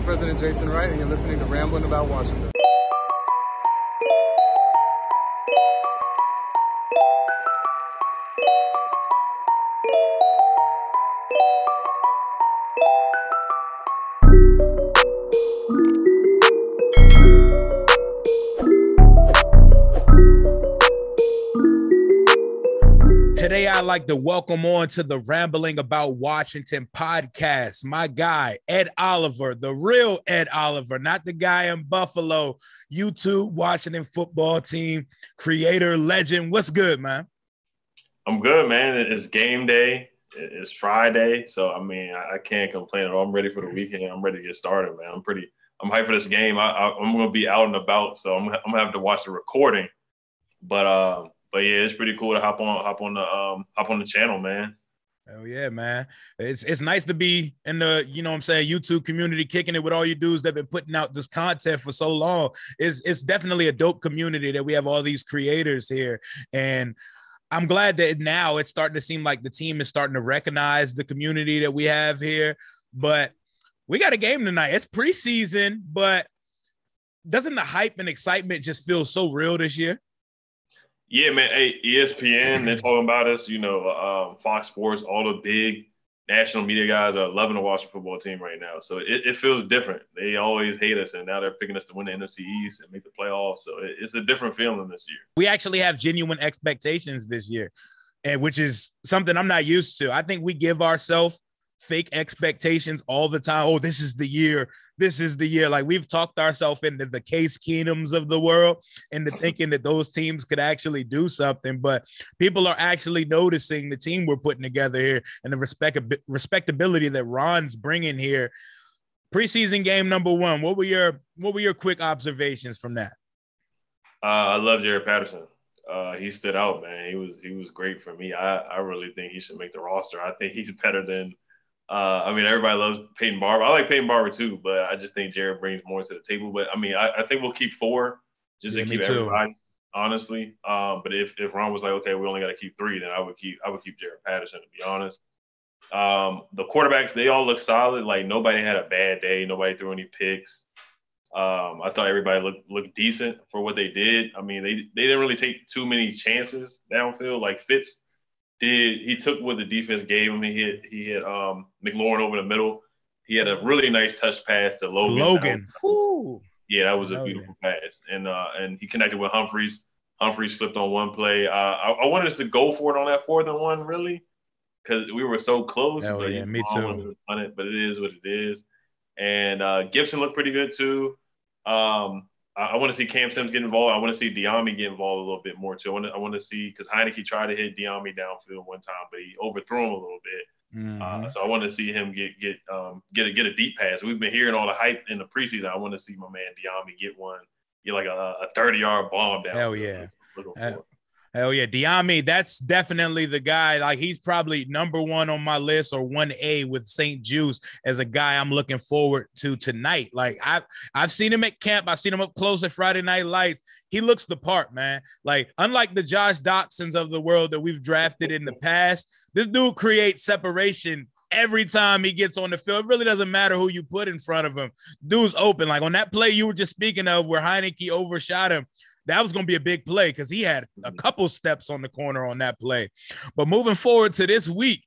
President Jason Wright, and you're listening to Rambling About Washington. Today, I'd like to welcome on to the Rambling About Washington podcast, my guy, Ed Oliver, the real Ed Oliver, not the guy in Buffalo, YouTube, Washington football team, creator, legend. What's good, man? I'm good, man. It's game day. It's Friday. So, I mean, I can't complain at all. I'm ready for the weekend. I'm ready to get started, man. I'm hyped for this game. I'm going to be out and about, so I'm going to have to watch the recording. But yeah, it's pretty cool to hop on the channel, man. Hell yeah, man. It's nice to be in the, YouTube community, kicking it with all you dudes that have been putting out this content for so long. It's definitely a dope community that we have all these creators here. And I'm glad that now it's starting to seem like the team is starting to recognize the community that we have here. But we got a game tonight. It's preseason, but doesn't the hype and excitement just feel so real this year? Yeah, man. Hey, ESPN, they're talking about us, Fox Sports, all the big national media guys are loving to watch the football team right now. So it feels different. They always hate us, and now they're picking us to win the NFC East and make the playoffs. So it's a different feeling this year. We actually have genuine expectations this year, and which is something I'm not used to. I think we give ourselves fake expectations all the time. Oh, this is the year. This is the year. Like, we've talked ourselves into the Case Keenums of the world, into thinking that those teams could actually do something. But people are actually noticing the team we're putting together here and the respectability that Ron's bringing here. Preseason game number one. What were your quick observations from that? I love Jared Patterson. He stood out, man. He was great for me. I really think he should make the roster. I think he's better than. Everybody loves Peyton Barber. I like Peyton Barber too, but I just think Jared brings more to the table. But I think we'll keep four just to keep everybody, honestly. But if Ron was like, okay, we only got to keep three, then I would keep Jared Patterson, to be honest. The quarterbacks, they all look solid. Like, nobody had a bad day. Nobody threw any picks. I thought everybody looked decent for what they did. I mean, they didn't really take too many chances downfield. Like, Fitz he took what the defense gave him. He hit McLaurin over the middle. He had a really nice touch pass to Logan. Yeah, that was a beautiful pass. And he connected with Humphreys. Humphreys slipped on one play. I wanted us to go for it on that 4th and 1, really, because we were so close. Hell yeah, me too. But it is what it is. And Gibson looked pretty good too. I want to see Cam Sims get involved. I want to see Deandre get involved a little bit more too. I want to see, because Heineke tried to hit Deandre downfield one time, but he overthrew him a little bit. Mm-hmm. So I want to see him get a deep pass. We've been hearing all the hype in the preseason. I want to see my man Deandre get like a 30-yard bomb down. Hell yeah. Hell yeah. Deandre, that's definitely the guy. Like, he's probably number one on my list, or 1A with St. Juice, as a guy I'm looking forward to tonight. Like, I've seen him at camp. I've seen him up close at Friday Night Lights. He looks the part, man. Like, unlike the Josh Doxsons of the world that we've drafted in the past, this dude creates separation every time he gets on the field. It really doesn't matter who you put in front of him. Dude's open. Like, on that play you were just speaking of where Heineke overshot him, that was going to be a big play because he had a couple steps on the corner on that play. But moving forward to this week,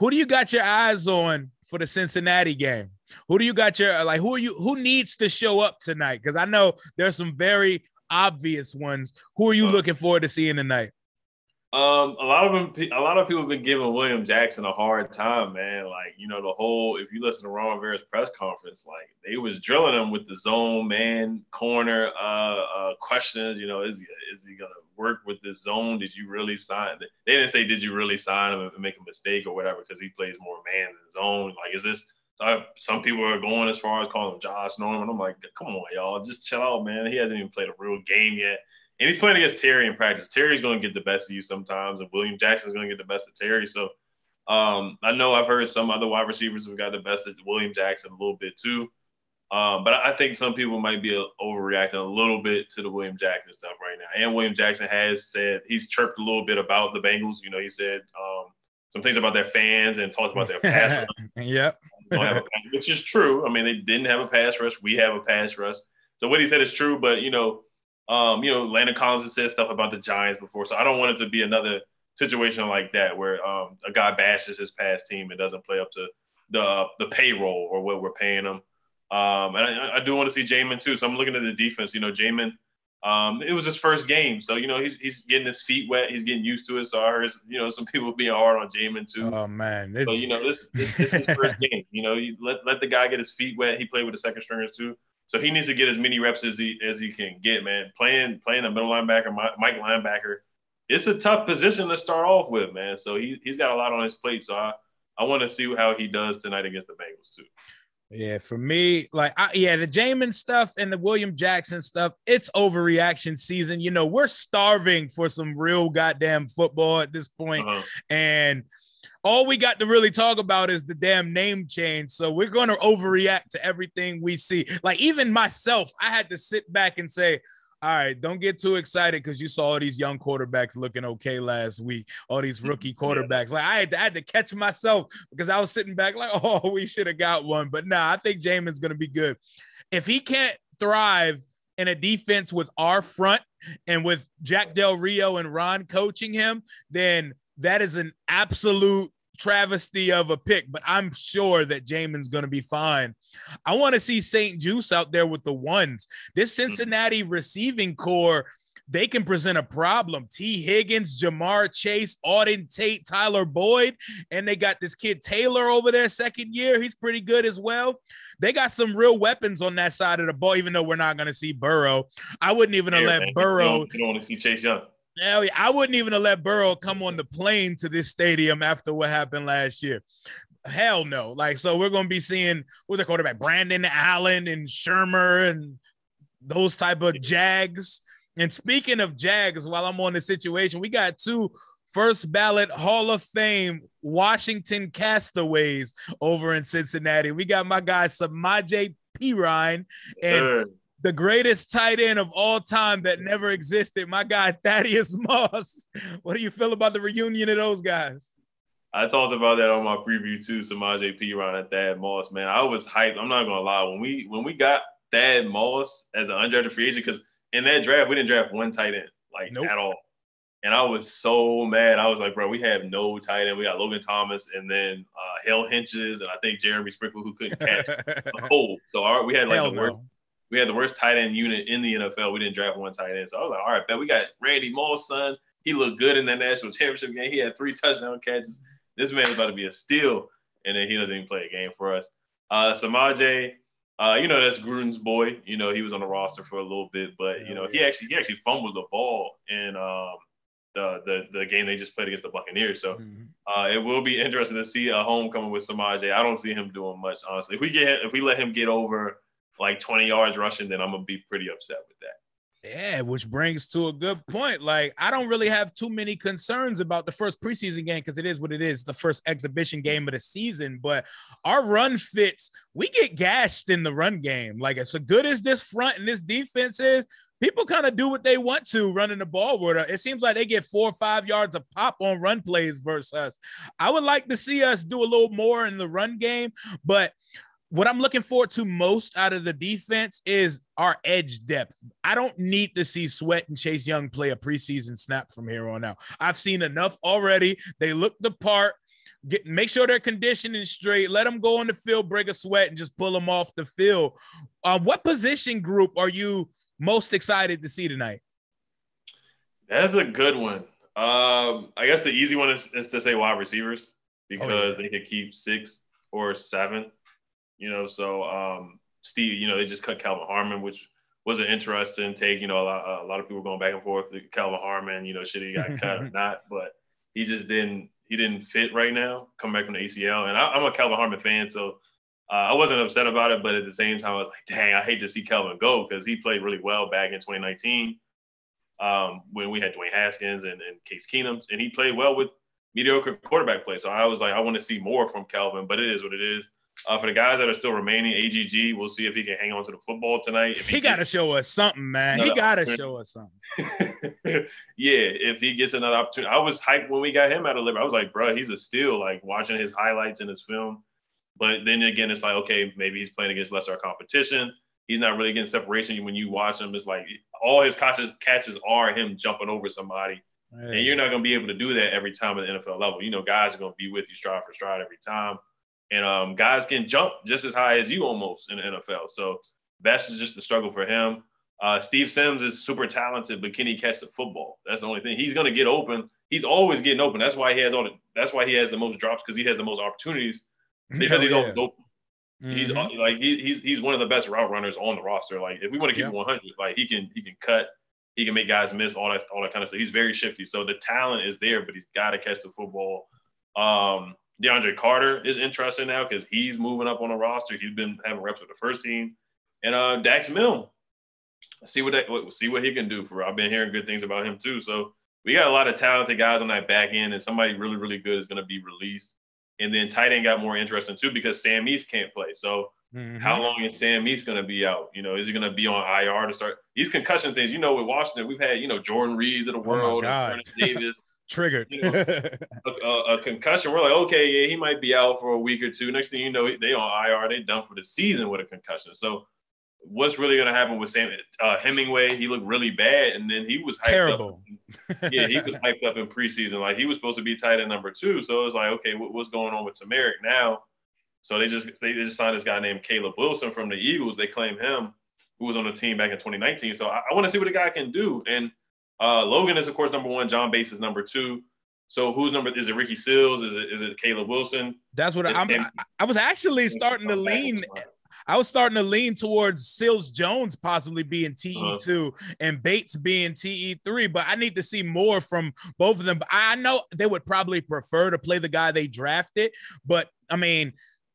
who do you got your eyes on for the Cincinnati game? Who do you got who needs to show up tonight? Because I know there's some very obvious ones. Who are you looking forward to seeing tonight? A lot of people have been giving William Jackson a hard time, man. Like, if you listen to Ron Rivera's press conference, like, they was drilling him with the zone, man, corner questions. Is he gonna work with this zone? Did you really sign? They didn't say, did you really sign him and make a mistake or whatever, because he plays more man than zone. Like, is this? Some people are going as far as calling him Josh Norman. I'm like, come on, y'all, just chill out, man. He hasn't even played a real game yet. And he's playing against Terry in practice. Terry's going to get the best of you sometimes, and William Jackson's going to get the best of Terry. So I know I've heard some other wide receivers have got the best of William Jackson a little bit too. But I think some people might be overreacting a little bit to the William Jackson stuff right now. And William Jackson has said, he's chirped a little bit about the Bengals. He said some things about their fans and talked about their pass. Yep. don't have a pass, which is true. I mean, they didn't have a pass rush. We have a pass rush. So what he said is true, but Landon Collins has said stuff about the Giants before, so I don't want it to be another situation like that where a guy bashes his past team and doesn't play up to the payroll or what we're paying him. And I do want to see Jamin too. So I'm looking at the defense. Jamin, it was his first game, so he's getting his feet wet. He's getting used to it. So I heard some people being hard on Jamin too. Oh man, so this is his first game. You let the guy get his feet wet. He played with the second stringers too. So he needs to get as many reps as he can get, man. Playing a middle linebacker, Mike linebacker, it's a tough position to start off with, man. So he's got a lot on his plate. So I want to see how he does tonight against the Bengals too. Yeah, for me, the Jamin stuff and the William Jackson stuff, it's overreaction season. We're starving for some real goddamn football at this point. And all we got to really talk about is the damn name change. So we're going to overreact to everything we see. Like, even myself, I had to sit back and say, all right, don't get too excited because you saw all these young quarterbacks looking okay last week, all these rookie quarterbacks. Like, I had to catch myself because I was sitting back like, oh, we should have got one. But nah, I think Jamin's going to be good. If he can't thrive in a defense with our front and with Jack Del Rio and Ron coaching him, then that is an absolute travesty of a pick, but I'm sure that Jamin's going to be fine. I want to see St. Juice out there with the ones. This Cincinnati receiving core, they can present a problem. T. Higgins, Jamar Chase, Auden Tate, Tyler Boyd, and they got this kid Taylor over there, second year. He's pretty good as well. They got some real weapons on that side of the ball, even though we're not going to see Burrow. I wouldn't even have let Burrow. You don't want to see Chase Young. Yeah, I wouldn't even have let Burrow come on the plane to this stadium after what happened last year. Hell no. So we're going to be seeing who's the quarterback, Brandon Allen and Shermer and those type of Jags. And speaking of Jags, while I'm on the situation, we got two first ballot Hall of Fame Washington castaways over in Cincinnati. We got my guy Samaje Perine and the greatest tight end of all time that never existed, my guy Thaddeus Moss. What do you feel about the reunion of those guys? I talked about that on my preview too, Samaje Perine and Thad Moss. Man, I was hyped. I'm not gonna lie. When we got Thad Moss as an undrafted free agent, because in that draft we didn't draft one tight end at all, and I was so mad. I was like, bro, we have no tight end. We got Logan Thomas and then Hale Hinches and I think Jeremy Sprinkle who couldn't catch a hold. So we had We had the worst tight end unit in the NFL. We didn't draft one tight end. So I was like, all right, bet we got Randy Moss' son. He looked good in that national championship game. He had 3 touchdown catches. This man is about to be a steal, and then he doesn't even play a game for us. Samaje, that's Gruden's boy. He was on the roster for a little bit, but he actually fumbled the ball in the game they just played against the Buccaneers. So it will be interesting to see a homecoming with Samaje. I don't see him doing much, honestly. If we let him get over 20 yards rushing, then I'm gonna be pretty upset with that. Yeah, which brings to a good point. I don't really have too many concerns about the first preseason game because it is what it is, the first exhibition game of the season. But our run fits, we get gashed in the run game. As good as this front and this defense is, people kind of do what they want to running the ball with us. It seems like they get 4 or 5 yards of pop on run plays versus us. I would like to see us do a little more in the run game, but what I'm looking forward to most out of the defense is our edge depth. I don't need to see Sweat and Chase Young play a preseason snap from here on out. I've seen enough already. They look the part. Make sure they're conditioning straight. Let them go on the field, break a sweat, and just pull them off the field. What position group are you most excited to see tonight? That's a good one. I guess the easy one is to say wide receivers because they could keep 6 or 7. Steve, they just cut Calvin Harmon, which was an interesting take. A lot of people going back and forth to Calvin Harmon, should he got cut or not, but he just didn't fit right now, come back from the ACL. And I'm a Calvin Harmon fan, so I wasn't upset about it, but at the same time, I was like, dang, I hate to see Calvin go because he played really well back in 2019 when we had Dwayne Haskins and Case Keenum, and he played well with mediocre quarterback play. So I was like, I want to see more from Calvin, but it is what it is. For the guys that are still remaining, AGG, we'll see if he can hang on to the football tonight. He got to show us something, man. He got to show us something. Yeah, if he gets another opportunity. I was hyped when we got him out of Liberty. I was like, bro, he's a steal. Watching his highlights in his film, But then again, it's like, okay, maybe he's playing against lesser competition. He's not really getting separation. When you watch him, it's like all his catches are him jumping over somebody. Hey. And you're not going to be able to do that every time at the NFL level. You know, guys are going to be with you stride for stride every time. And guys can jump just as high as you almost in the NFL. So that's just the struggle for him. Steve Sims is super talented, but can he catch the football? That's the only thing. He's going to get open. He's always getting open. That's why he has the most drops, because he has the most opportunities, because he's always open. Mm-hmm. He's one of the best route runners on the roster. Like, if we want to keep him 100, like he can cut, he can make guys miss, all that kind of stuff. He's very shifty. So the talent is there, but he's got to catch the football. Deandre Carter is interesting now because he's moving up on the roster. He's been having reps with the first team, and Dax Milne. See what he can do for. I've been hearing good things about him too. So we got a lot of talented guys on that back end, and somebody really, really good is going to be released. And then tight end got more interesting too because Sam East can't play. So how long is Sam East going to be out? You know, is he going to be on IR to start? These concussion things, you know, with Washington, we've had, you know, Jordan Reeds of the world, and Ernest Davis. Triggered. You know, a concussion. We're like, okay, yeah, he might be out for a week or two. Next thing you know, they on IR. They done for the season with a concussion. So what's really going to happen with Sam Hemingway? He looked really bad, and then he was hyped terrible. Yeah, he was hyped up in preseason. Like, he was supposed to be tight end number 2. So it was like, okay, what's going on with Tamarick now? So they just signed this guy named Caleb Wilson from the Eagles. They claim him, who was on the team back in 2019. So I want to see what the guy can do. And Logan is, of course, number 1. John Bates is number 2. So who's number? Is it Ricky Seals? Is it Caleb Wilson? That's what I was actually starting to lean. I was starting to lean towards Seals Jones possibly being TE2 and Bates being TE3, but I need to see more from both of them. But I know they would probably prefer to play the guy they drafted, but I mean,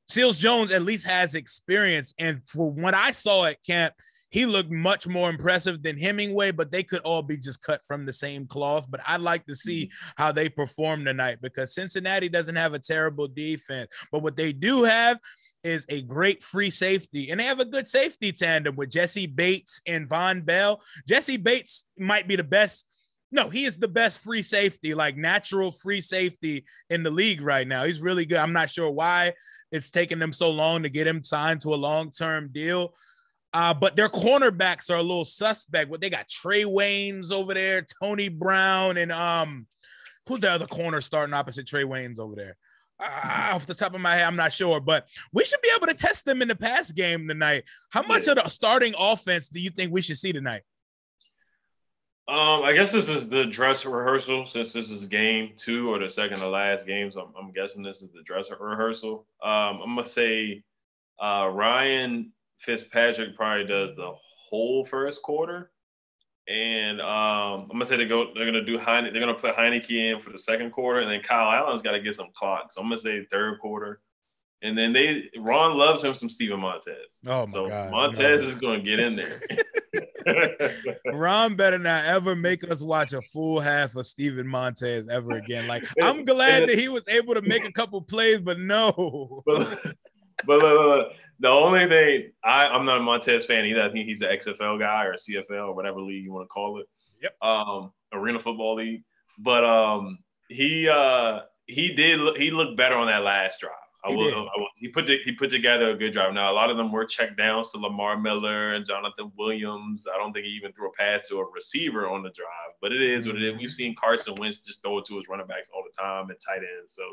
Seals Jones at least has experience. And for what I saw at camp, he looked much more impressive than Hemingway, but they could all be just cut from the same cloth. But I'd like to see how they perform tonight because Cincinnati doesn't have a terrible defense, but what they do have is a great free safety, and they have a good safety tandem with Jesse Bates and Von Bell. Jesse Bates might be the best. No, he is the best free safety, like natural free safety in the league right now. He's really good. I'm not sure why it's taken them so long to get him signed to a long-term deal. But their cornerbacks are a little suspect. What they got Trey Waynes over there, Tony Brown, and who's the other corner starting opposite Trey Waynes over there? Off the top of my head, I'm not sure, but we should be able to test them in the pass game tonight. How much of the starting offense do you think we should see tonight? I guess this is the dress rehearsal since this is game 2 or the second to last game. So I'm guessing this is the dress rehearsal. I'm going to say Ryan Fitzpatrick probably does the whole first quarter. And I'm gonna say they're gonna do They're gonna put Heineke in for the second quarter, and then Kyle Allen's got to get some clock. So I'm gonna say third quarter, and then Ron loves him some Steven Montez. Oh my God, Montez is gonna get in there. Ron better not ever make us watch a full half of Steven Montez ever again. Like, I'm glad that he was able to make a couple plays, but no. But look, the only thing I'm not a Montez fan either. I think he's the XFL guy or CFL or whatever league you want to call it. Yep. Arena Football League. But he looked better on that last drive. He put together a good drive. Now a lot of them were check downs to Lamar Miller and Jonathan Williams. I don't think he even threw a pass to a receiver on the drive. But it is what it is. We've seen Carson Wentz just throw it to his running backs all the time and tight ends. So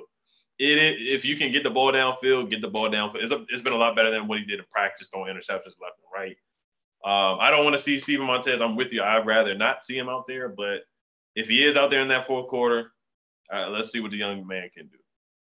if you can get the ball downfield, get the ball downfield. It's been a lot better than what he did in practice, throwing interceptions left and right. I don't want to see Steven Montez. I'm with you. I'd rather not see him out there. But if he is out there in that fourth quarter, let's see what the young man can do.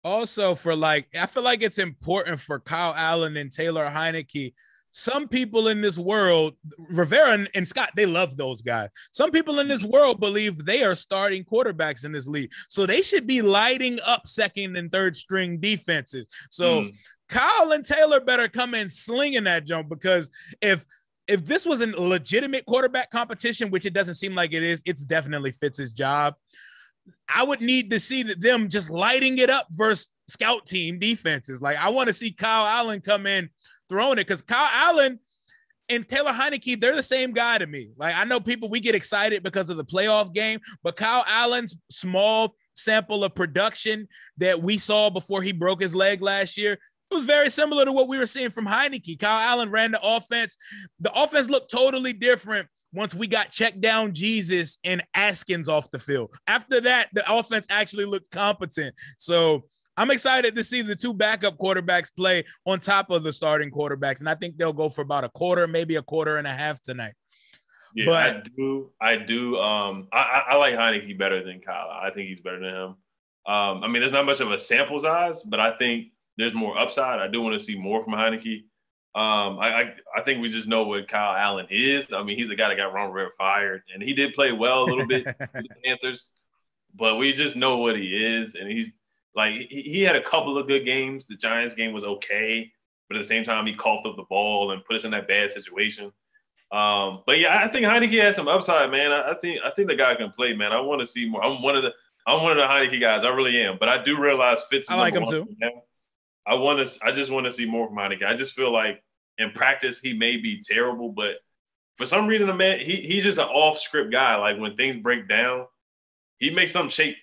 Also, I feel like it's important for Kyle Allen and Taylor Heineke. Some people in this world, Rivera and Scott, they love those guys. Some people in this world believe they are starting quarterbacks in this league. So they should be lighting up second and third string defenses. So Kyle and Taylor better come in slinging that jump, because if this was a legitimate quarterback competition, which it doesn't seem like it is, it's definitely Fitz's job. I would need to see them just lighting it up versus scout team defenses. Like, I want to see Kyle Allen come in throwing it, because Kyle Allen and Taylor Heineke, they're the same guy to me. Like, I know we get excited because of the playoff game, but Kyle Allen's small sample of production that we saw before he broke his leg last year, It was very similar to what we were seeing from Heineke. Kyle Allen ran the offense. The offense looked totally different once we got check down Jesus and Askins off the field. After that, the offense actually looked competent. So I'm excited to see the two backup quarterbacks play on top of the starting quarterbacks. And I think they'll go for about a quarter, maybe a quarter and a half tonight. Yeah, but I do. I like Heineke better than Kyle. I think he's better than him. I mean, there's not much of a sample size, but I think there's more upside. I do want to see more from Heineke. I think we just know what Kyle Allen is. I mean, he's a guy that got Ron Rivera fired, and he did play well a little bit with the Panthers, but we just know what he is, and he's like he had a couple of good games. The Giants game was okay, but at the same time, he coughed up the ball and put us in that bad situation. But yeah, I think Heineke has some upside, man. I think the guy can play, man. I want to see more. I'm one of the Heineke guys. I really am. But I do realize Fitz is I like him too. I just want to see more from Heineke. I just feel like in practice he may be terrible, but for some reason, man, he's just an off-script guy. Like when things break down, he makes something shake.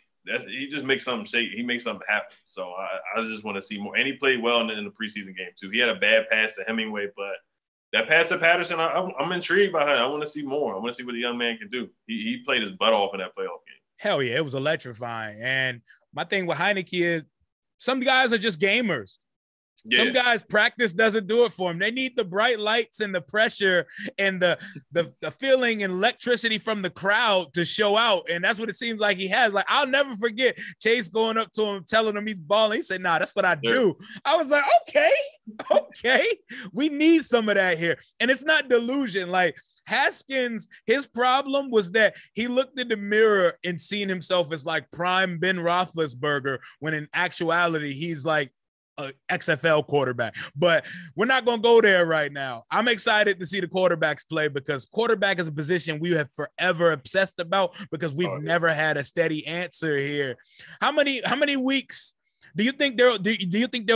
He just makes something shake. He makes something happen. So I just want to see more. And he played well in the preseason game too. He had a bad pass to Hemingway, but that pass to Patterson, I'm intrigued by him. I want to see more. I want to see what the young man can do. He played his butt off in that playoff game. Hell yeah, it was electrifying. And my thing with Heineke is some guys are just gamers. Yeah. Some guys, practice doesn't do it for them. They need the bright lights and the pressure and the feeling and electricity from the crowd to show out. And that's what it seems like he has. Like, I'll never forget Chase going up to him, telling him he's balling. He said, nah, that's what I do. I was like, okay. We need some of that here. And it's not delusion. Like, Haskins, his problem was that he looked in the mirror and seen himself as like prime Ben Roethlisberger, when in actuality, he's like a XFL quarterback. But we're not going to go there right now. I'm excited to see the quarterbacks play, because quarterback is a position we have forever obsessed about, because we've never had a steady answer here. How many weeks do you think there'll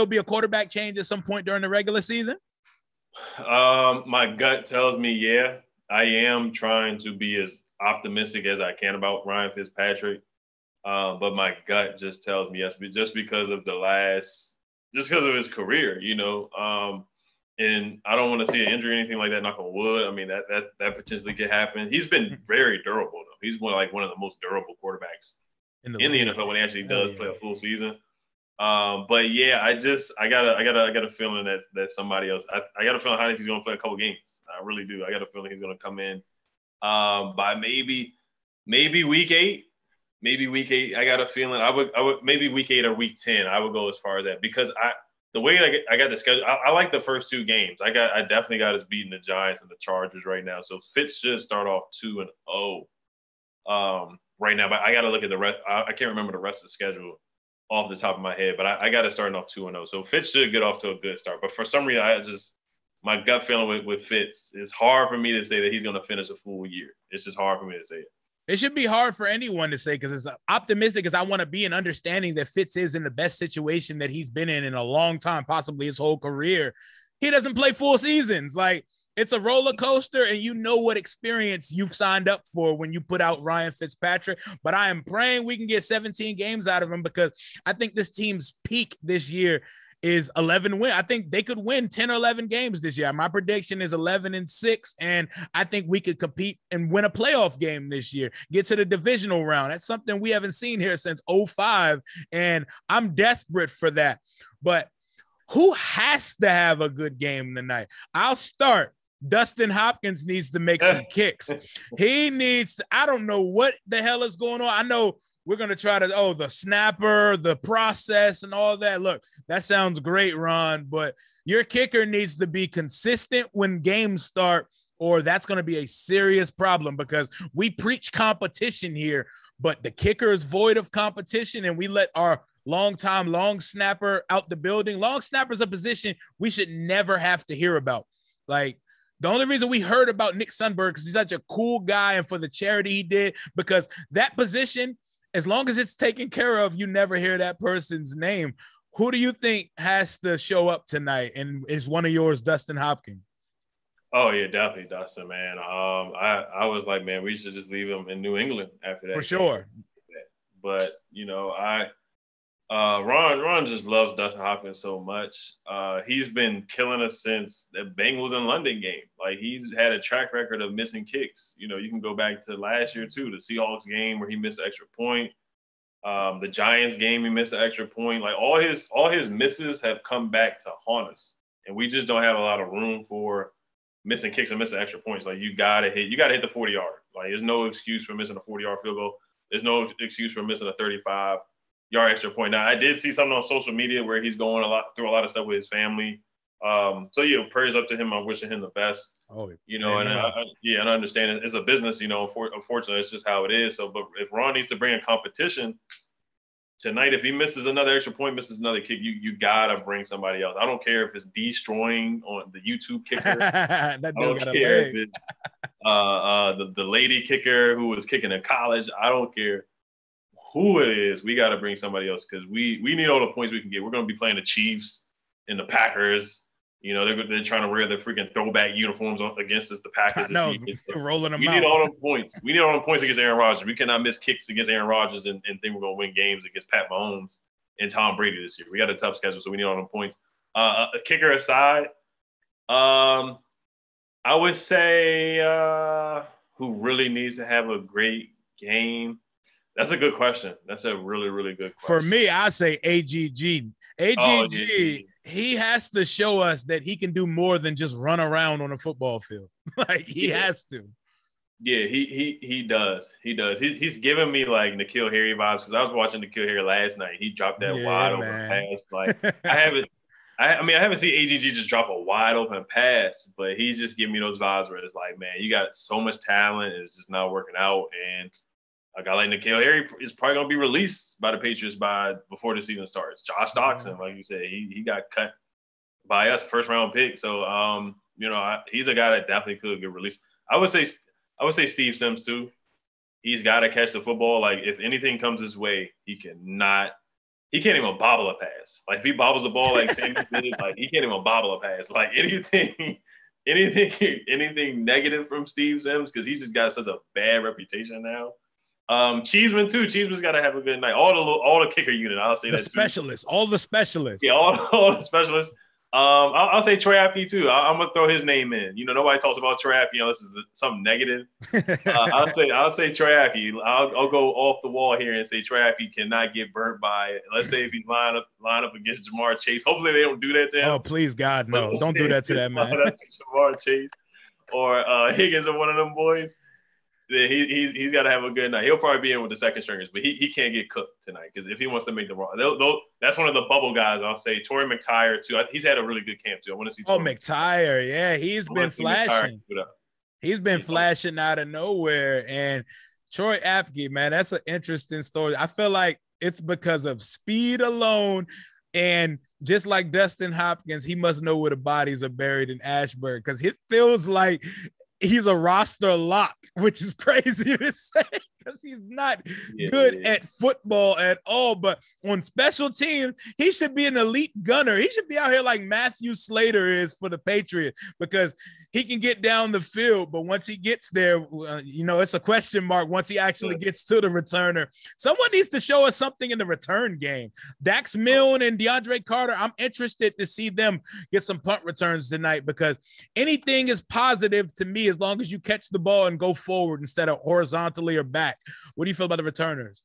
be a quarterback change at some point during the regular season? My gut tells me, yeah. I am trying to be as optimistic as I can about Ryan Fitzpatrick. But my gut just tells me yes, just because of his career, you know. And I don't want to see an injury or anything like that, knock on wood. I mean, that potentially could happen. He's been very durable, though. He's one of the most durable quarterbacks in the NFL when he actually does play a full season. But yeah, I got a feeling that somebody else. I got a feeling Heineke's going to play a couple games. I really do. I got a feeling he's going to come in by maybe week 8. Maybe week 8. I got a feeling I would maybe week 8 or week 10. I would go as far as that, because the way I got the schedule. I like the first 2 games. I definitely got us beating the Giants and the Chargers right now. So Fitz should start off 2-0 right now. But I got to look at the rest. I can't remember the rest of the schedule off the top of my head, but I got to start off 2-0. So Fitz should get off to a good start. But for some reason, my gut feeling with Fitz, it's hard for me to say that he's going to finish a full year. It's just hard for me to say it. It should be hard for anyone to say, because as optimistic as I want to be in understanding that Fitz is in the best situation that he's been in a long time, possibly his whole career, he doesn't play full seasons. Like, it's a roller coaster, and you know what experience you've signed up for when you put out Ryan Fitzpatrick. But I am praying we can get 17 games out of him, because I think this team's peak this year is 11 wins. I think they could win 10 or 11 games this year. My prediction is 11-6, and I think we could compete and win a playoff game this year, get to the divisional round. That's something we haven't seen here since 2005, and I'm desperate for that. But who has to have a good game tonight? I'll start. Dustin Hopkins needs to make some kicks. He needs to, I don't know what the hell is going on. I know we're going to try to, the snapper, the process and all that. Look, that sounds great, Ron, but your kicker needs to be consistent when games start, or that's going to be a serious problem, because we preach competition here, but the kicker is void of competition, and we let our long snapper out the building. Long snapper is a position we should never have to hear about. Like, the only reason we heard about Nick Sundberg is he's such a cool guy, and for the charity he did, because that position, as long as it's taken care of, you never hear that person's name. Who do you think has to show up tonight? And is one of yours Dustin Hopkins? Oh yeah, definitely Dustin, man. I was like, man, we should just leave him in New England after that. For sure. But you know, Ron just loves Dustin Hopkins so much. He's been killing us since the Bengals and London game. Like, he's had a track record of missing kicks. You know, you can go back to last year too, the Seahawks game where he missed an extra point. The Giants game, he missed an extra point. Like, all his misses have come back to haunt us, and we just don't have a lot of room for missing kicks and missing extra points. Like, you gotta hit the 40-yard. Like, there's no excuse for missing a 40-yard field goal. There's no excuse for missing a 35-yard extra point. Now, I did see something on social media where he's going through a lot of stuff with his family. So, prayers up to him. I'm wishing him the best. Oh, and I understand it's a business. Unfortunately, it's just how it is. So, but if Ron needs to bring a competition tonight, if he misses another extra point, misses another kick, you gotta bring somebody else. I don't care if it's destroying on the YouTube kicker. I don't care if it's the lady kicker who was kicking in college. I don't care who it is. We got to bring somebody else because we need all the points we can get. We're going to be playing the Chiefs and the Packers. They're trying to wear their freaking throwback uniforms against us, the Packers. No, rolling them out. We need all them points. We need all them points against Aaron Rodgers. We cannot miss kicks against Aaron Rodgers and think we're going to win games against Pat Mahomes and Tom Brady this year. We got a tough schedule, so we need all them points. A kicker aside, I would say who really needs to have a great game? That's a good question. That's a really, really good question. For me, I say AGG. AGG, he has to show us that he can do more than just run around on a football field. Like, he has to. Yeah, he does. He does. He's giving me like N'Keal Harry vibes because I was watching N'Keal Harry last night. He dropped that wide open pass. Like, I haven't seen AGG just drop a wide open pass, but he's just giving me those vibes where it's like, man, you got so much talent, it's just not working out. And a guy like N'Keal Harry is probably going to be released by the Patriots before the season starts. Josh Doctson, like you said, he got cut by us, first-round pick. So, he's a guy that definitely could get released. I would say Steve Sims too. He's got to catch the football. Like, if anything comes his way, he can't even bobble a pass. Like, if he bobbles the ball like Sammy did, like, he can't even bobble a pass. Like, anything negative from Steve Sims, because he's just got such a bad reputation now. Cheeseman too. Cheeseman's got to have a good night. All the kicker unit. I'll say the that specialists. All the specialists. Yeah, all the specialists. I'll say Troy Apke too. I'm gonna throw his name in. Nobody talks about Troy Apke unless it's something negative. I'll say Troy Apke. I'll go off the wall here and say Troy Apke cannot get burnt by it. Let's say if he's line up against Jamar Chase. Hopefully they don't do that to him. Oh, please God, no! Don't do that to that man. Jamar Chase or Higgins or one of them boys. He's got to have a good night. He'll probably be in with the second stringers, but he can't get cooked tonight because if he wants to make the wrong, that's one of the bubble guys. I'll say Torrey McTyer too. He's had a really good camp too. I want to see. McTyer, yeah, he's been flashing. He's been flashing out of nowhere. And Troy Apke, man, that's an interesting story. I feel like it's because of speed alone. And just like Dustin Hopkins, he must know where the bodies are buried in Ashburn because it feels like he's a roster lock, which is crazy to say because he's not good at football at all. But on special teams, he should be an elite gunner. He should be out here like Matthew Slater is for the Patriots because he can get down the field. But once he gets there, it's a question mark once he actually gets to the returner. Someone needs to show us something in the return game. Dax Milne and Deandre Carter, I'm interested to see them get some punt returns tonight because anything is positive to me as long as you catch the ball and go forward instead of horizontally or back. What do you feel about the returners?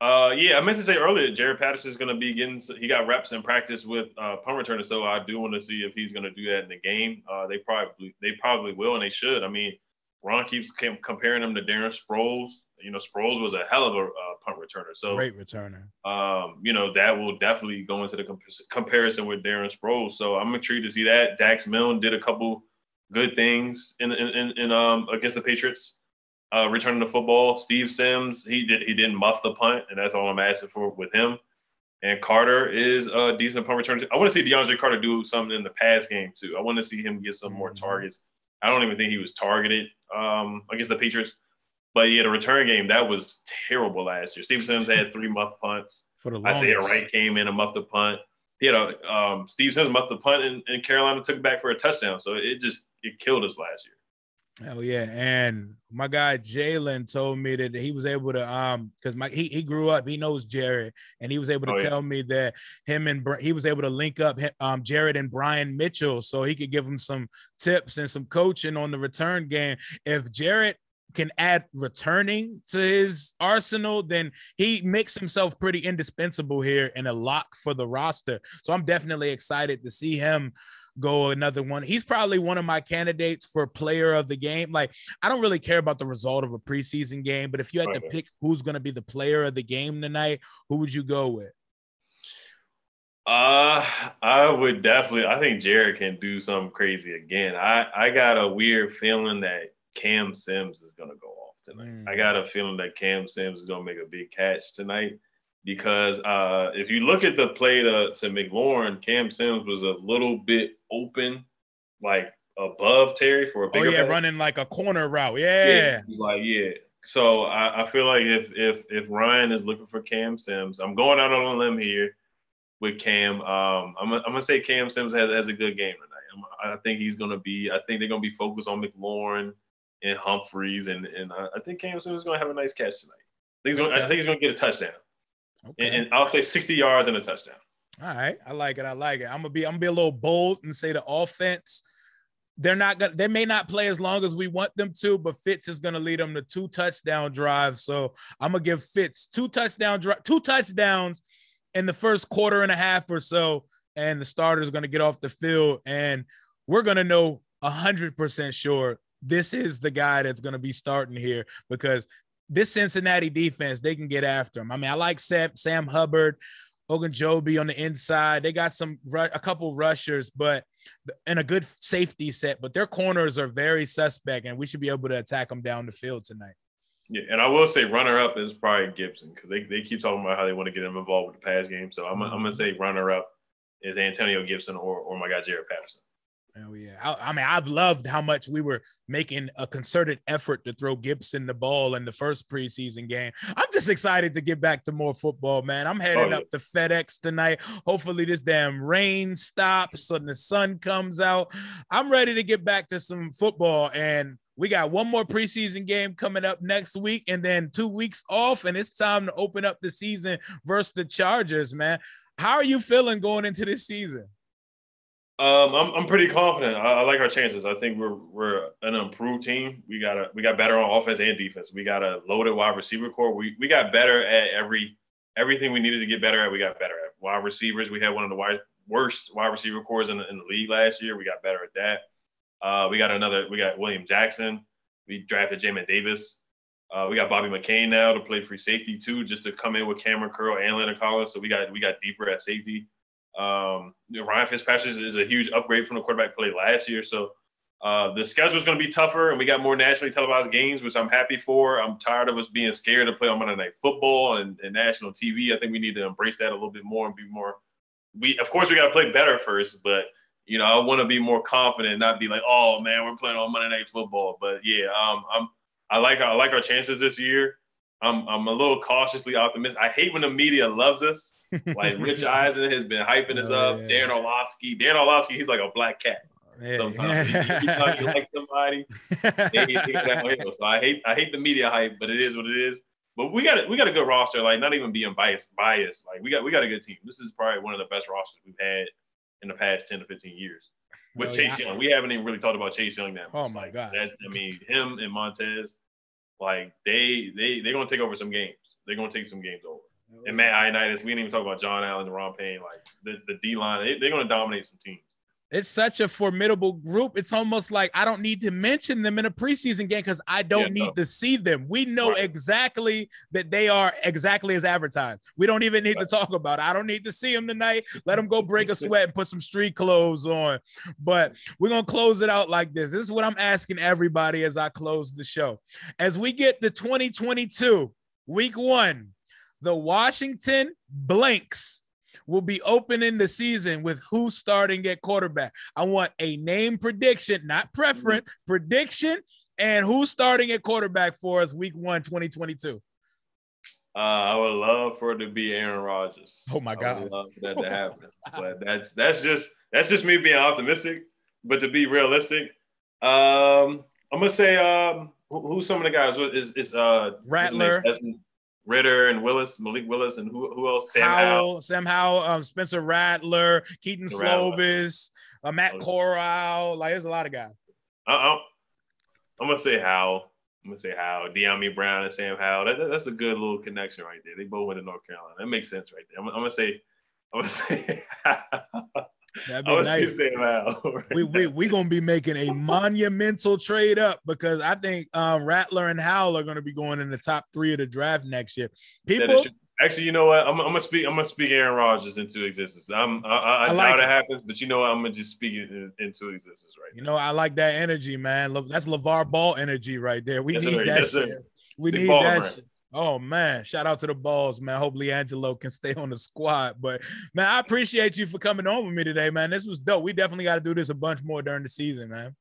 I meant to say earlier, Jared Patterson is going to be he got reps in practice with punt returners, so I do want to see if he's going to do that in the game. They probably will, and they should. I mean, Ron keeps comparing him to Darren Sproles. Sproles was a hell of a punt returner. So great returner. That will definitely go into the comparison with Darren Sproles. So I'm intrigued to see that. Dax Milne did a couple good things in against the Patriots. Returning the football, Steve Sims, he didn't muff the punt, and that's all I'm asking for with him. And Carter is a decent punt returner. I want to see Deandre Carter do something in the pass game too. I want to see him get some more targets. I don't even think he was targeted against the Patriots, but the return game that was terrible last year. Steve Sims had 3 muff punts. Isaiah Wright came in and muffed the punt. He had Steve Sims muffed the punt, and Carolina took it back for a touchdown. So it killed us last year. Oh yeah, and my guy Jalen told me that he was able to because he grew up, he knows Jared, and he was able to tell me that he was able to link up Jared and Brian Mitchell so he could give him some tips and some coaching on the return game. If Jared can add returning to his arsenal, then he makes himself pretty indispensable here and a lock for the roster. So I'm definitely excited to see him go another one. He's probably one of my candidates for player of the game. Like, I don't really care about the result of a preseason game, but if you had to pick who's going to be the player of the game tonight, who would you go with? I would definitely, I think Jared can do something crazy again. I got a weird feeling that Cam Sims is going to go off tonight. I got a feeling that Cam Sims is going to make a big catch tonight. Because if you look at the play to McLaurin, Cam Sims was a little bit open, like above Terry for a bigger pass. Running like a corner route. So I feel like if Ryan is looking for Cam Sims, I'm going out on a limb here with Cam. I'm gonna say Cam Sims has a good game tonight. I think they're gonna be focused on McLaurin and Humphreys, and I think Cam Sims is gonna have a nice catch tonight. I think he's gonna get a touchdown. Okay. And I'll say 60 yards and a touchdown. All right. I like it. I'm gonna be a little bold and say the offense, they may not play as long as we want them to, but Fitz is gonna lead them to 2 touchdown drives. So I'm gonna give Fitz 2 touchdowns in the first quarter and a half or so, and the starter is gonna get off the field, and we're gonna know 100% sure this is the guy that's gonna be starting here, because this Cincinnati defense, they can get after him. I mean, I like Sam Hubbard, Ogunjobi on the inside. They got a couple rushers, but and a good safety set, but their corners are very suspect, and we should be able to attack them down the field tonight. Yeah, and I will say runner-up is probably Gibson, because they keep talking about how they want to get him involved with the pass game. So I'm going to say runner-up is Antonio Gibson or my guy Jared Patterson. Oh, yeah. I mean, I've loved how much we were making a concerted effort to throw Gibson the ball in the first preseason game. I'm just excited to get back to more football, man. I'm heading up to FedEx tonight. Hopefully this damn rain stops and the sun comes out. I'm ready to get back to some football, and we got one more preseason game coming up next week and then 2 weeks off, and it's time to open up the season versus the Chargers, man. How are you feeling going into this season? I'm pretty confident. I like our chances. I think we're an improved team. We got better on offense and defense. We got a loaded wide receiver core. We got better at everything we needed to get better at. We got better at wide receivers. We had one of the worst wide receiver cores in the league last year. We got better at that. We got William Jackson. We drafted Jamin Davis. We got Bobby McCain now to play free safety too, just to come in with Cameron Curl and Leonard Collins. So we got deeper at safety. Ryan Fitzpatrick is a huge upgrade from the quarterback play last year. So the schedule is going to be tougher, and we got more nationally televised games, which I'm happy for. I'm tired of us being scared to play on Monday Night Football and national TV. I think we need to embrace that a little bit more and be more. Of course, we got to play better first, but I want to be more confident, not be like, oh man, we're playing on Monday Night Football. But yeah, I like our chances this year. I'm a little cautiously optimistic. I hate when the media loves us. Like Rich Eisen has been hyping us up. Yeah. Darren Orlovsky, he's like a black cat. Yeah. Sometimes he like somebody. So I hate the media hype, but it is what it is. But we got a good roster. Like, not even being biased. Like, we got a good team. This is probably one of the best rosters we've had in the past 10 to 15 years. With Chase Young, we haven't even really talked about Chase Young that much. Oh my gosh! Him and Montez, like they're gonna take over some games. They're gonna take some games over. And Matt Ioannidis, we didn't even talk about John Allen and Ron Payne. Like the D line, they're gonna dominate some teams. It's such a formidable group. It's almost like I don't need to mention them in a preseason game because I don't need to see them. We know exactly that they are exactly as advertised. We don't even need to talk about it. I don't need to see them tonight. Let them go break a sweat and put some street clothes on. But we're going to close it out like this. This is what I'm asking everybody as I close the show. As we get to 2022, week 1, the Washington Blanks will be opening the season with who's starting at quarterback. I want a name prediction, not preference, prediction, and who's starting at quarterback for us week 1, 2022. I would love for it to be Aaron Rodgers. Oh my God. I would love for that to happen. But that's just me being optimistic. But to be realistic, I'm I'm gonna say who's some of the guys? Is Rattler, Ritter, and Willis, Malik Willis, and who else? Sam Howell, Spencer Rattler, Keaton Slovis, Matt Corral. Like, there's a lot of guys. I'm gonna say Howell. Deandre Brown and Sam Howell. That's a good little connection right there. They both went to North Carolina. That makes sense right there. I'm gonna say that'd be nice. We gonna be making a monumental trade up because I think Rattler and Howell are gonna be going in the top 3 of the draft next year. People, actually, you know what? I'm gonna speak Aaron Rodgers into existence. I doubt it happens, but you know what? I'm gonna just speak it into existence right now. You know, I like that energy, man. That's LeVar Ball energy right there. We need that shit. We need that shit. Oh, man. Shout out to the Balls, man. Hopefully Angelo can stay on the squad. But, man, I appreciate you for coming on with me today, man. This was dope. We definitely got to do this a bunch more during the season, man.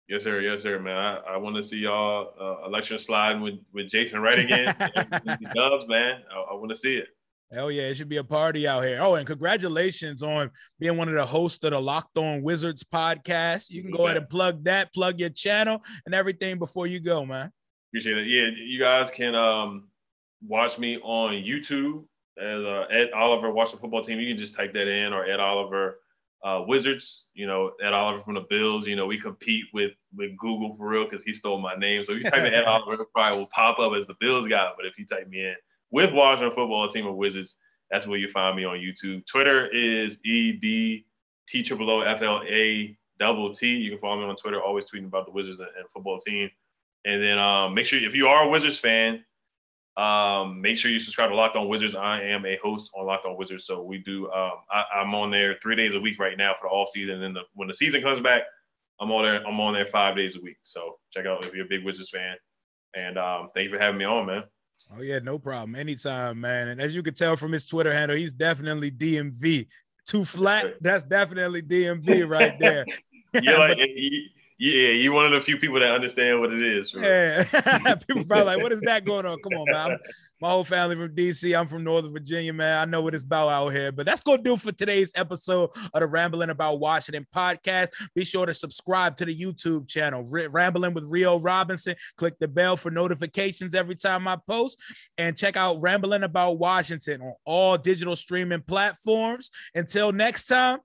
Yes, sir. Yes, sir, man. I want to see y'all election sliding with Jason Wright again. The Dubs, man. I want to see it. Hell yeah. It should be a party out here. Oh, and congratulations on being one of the hosts of the Locked On Wizards podcast. You can go ahead and plug your channel and everything before you go, man. Appreciate it. Yeah, you guys can watch me on YouTube as Ed Oliver Watch the Football Team. You can just type that in, or Ed Oliver Wizards. You know, Ed Oliver from the Bills. You know, we compete with Google for real because he stole my name. So if you type in Ed Oliver, it probably will pop up as the Bills guy. But if you type me in with Washington Football Team or Wizards, that's where you find me on YouTube. Twitter is EDTFLAT. You can follow me on Twitter, always tweeting about the Wizards and football team. And then make sure, if you are a Wizards fan, make sure you subscribe to Locked On Wizards. I am a host on Locked On Wizards. So we do, I'm on there 3 days a week right now for the off season. And then when the season comes back, I'm on there 5 days a week. So check out if you're a big Wizards fan. And thank you for having me on, man. Oh, yeah, no problem. Anytime, man. And as you can tell from his Twitter handle, he's definitely DMV. Too flat, that's definitely DMV right there. You're one of the few people that understand what it is. Yeah, people probably like, what is that going on? Come on, man. My whole family from D.C. I'm from Northern Virginia, man. I know what it's about out here. But that's going to do it for today's episode of the Rambling About Washington podcast. Be sure to subscribe to the YouTube channel, Rambling with Rio Robinson. Click the bell for notifications every time I post. And check out Rambling About Washington on all digital streaming platforms. Until next time,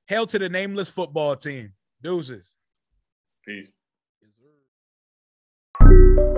hail to the nameless football team. Deuces. Peace. Yes, sir.